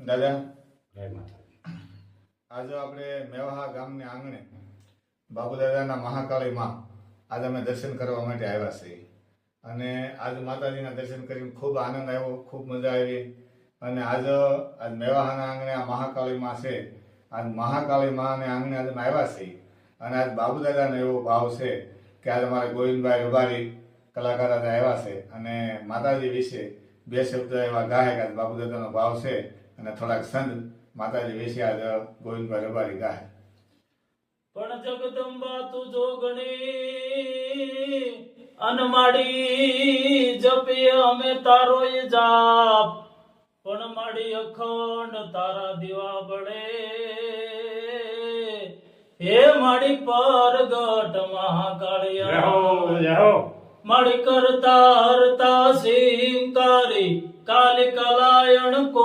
દાદા, જય માતાજી. આજે આપણે મેવાહા ગામને આંગણે બાબુ દાદાના મહાકાળી માં આજે અમે દર્શન કરવા માટે આવ્યા છીએ. અને આજ માતાજીના દર્શન કરીને ખૂબ આનંદ આવ્યો, ખૂબ મજા આવી. અને આજ મેવાહાના આંગણે આ મહાકાળી માં છે. આજ મહાકાળી માને આંગણે આજે અમે આવ્યા છીએ. અને આજ બાબુ દાદાનો એવો ભાવ છે કે આજે અમારે ગોવિંદભાઈ રબારી કલાકાર આજે આવ્યા છે અને માતાજી વિશે બે શબ્દ એવા ગાય કે બાબુ દાદાનો ભાવ છે. અને થોડાક સંત માતાજી વિશે આજે ગોવિંદભાઈ રબારી ગાય. પણ જગદંબા તું જોગણી અનમાડી જપીએ અમે તારો એ જાપ, પણ માડી અખંડ તારા દીવા બળે. હે માડી પરગટ મહાકાળિયા, માડી કરતા હરતા સિંહકારી કાલી કલાયણ કો